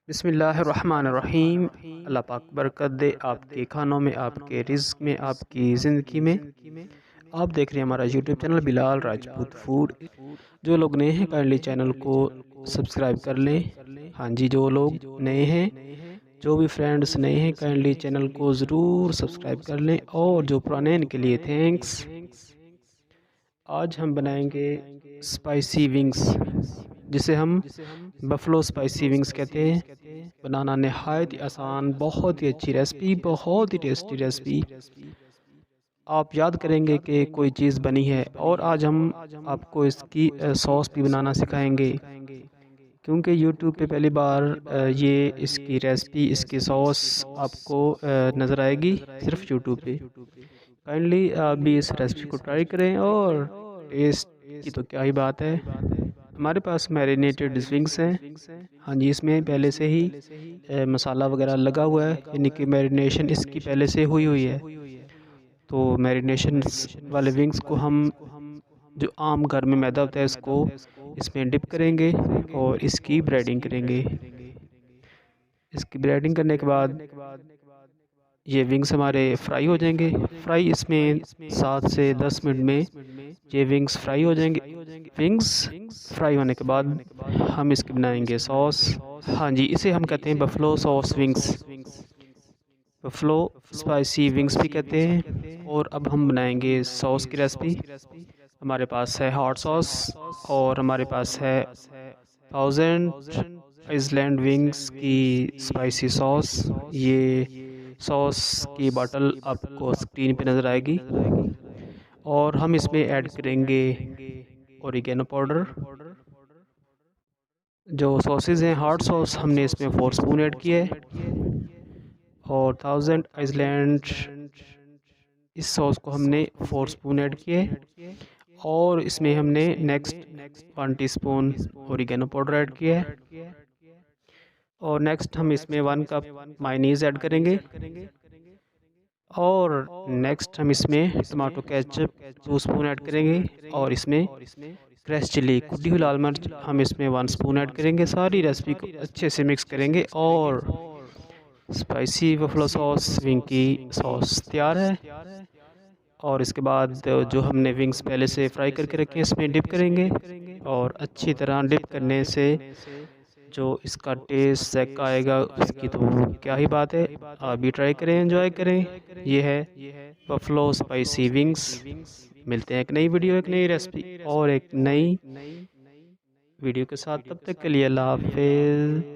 बिस्मिल्लाहिर्रहमानिर्रहीम। अल्लाह पाक बरकत दे आपके खानों में, आपके रिज़्क में, आपकी ज़िंदगी में। आप देख रहे हैं हमारा YouTube channel Bilal Rajput food. जो लोग नए हैं काइंडली चैनल को सब्सक्राइब कर लें। हाँ जी, जो लोग नए हैं, जो भी फ्रेंड्स नए हैं, काइंडली चैनल को ज़रूर सब्सक्राइब कर लें। और जो पुराने हैं, इनके लिए थैंक्स। आज हम बनाएंगे स्पाइसी विंग्स, जिसे हम बफलो स्पाइसी विंग्स कहते हैं। बनाना नहायत ही आसान, बहुत ही अच्छी रेसिपी, बहुत ही टेस्टी रेसिपी। आप याद करेंगे कि कोई चीज़ बनी है। और आज हम आपको इसकी सॉस भी बनाना सिखाएंगे, क्योंकि यूट्यूब पे पहली बार ये इसकी रेसिपी, इसकी सॉस आपको नज़र आएगी सिर्फ यूट्यूब पे। काइंडली आप भी इस रेसिपी को ट्राई करें, और टेस्ट की तो क्या ही बात है। हमारे पास मैरिनेटेड विंग्स हैं। हाँ जी, इसमें पहले से ही मसाला वगैरह लगा हुआ है, यानी कि मैरिनेशन इसकी पहले से हुई हुई है। तो मैरिनेशन वाले विंग्स को हम, जो आम घर में मैदा होता है, इसको इसमें डिप करेंगे और इसकी ब्रेडिंग करेंगे। इसकी ब्रेडिंग करने के बाद ये विंग्स हमारे फ्राई हो जाएंगे। फ्राई इसमें 7 से 10 मिनट में ये विंग्स फ्राई हो जाएंगे। विंग्स फ्राई होने के बाद हम इसकी बनाएंगे सॉस। हाँ जी, इसे हम कहते हैं buffalo sauce wings, buffalo spicy wings भी कहते हैं। और अब हम बनाएंगे सॉस की रेसिपी। हमारे पास है हॉट सॉस, और हमारे पास है 1000 आइसलैंड विंग्स की स्पाइसी सॉस। ये सॉस की बॉटल आपको स्क्रीन पे नज़र आएगी। और हम इसमें ऐड करेंगे ओरिगेनो पाउडर। जो सॉसेज हैं, हॉट सॉस हमने इसमें 4 स्पून ऐड किया है। और 1000 आइसलैंड, इस सॉस को हमने 4 स्पून ऐड किए। और इसमें हमने next 1 teaspoon oregano powder add किया है। और नेक्स्ट हम इसमें 1 कप मायोनीज़ ऐड करेंगे। और नेक्स्ट हम इसमें टमाटो केचप 2 स्पून ऐड करेंगे। और इसमें फ्रेश चिली, कुटी हुई लाल मिर्च, हम इसमें 1 स्पून ऐड करेंगे। सारी रेसिपी को अच्छे से मिक्स करेंगे और स्पाइसी बफलो सॉस विंग की सॉस तैयार है। और इसके बाद जो हमने विंग्स पहले से फ्राई करके रखे हैं, इसमें डिप करेंगे। और अच्छी तरह डिप करने से जो इसका टेस्ट जायका आएगा, उसकी तो क्या ही बात है। आप भी ट्राई करें, एंजॉय करें। ये है बफलो स्पाइसी विंग्स। मिलते हैं एक नई वीडियो, एक नई रेसिपी और एक नई वीडियो के साथ। तब तक के लिए अल्लाह हाफिज़।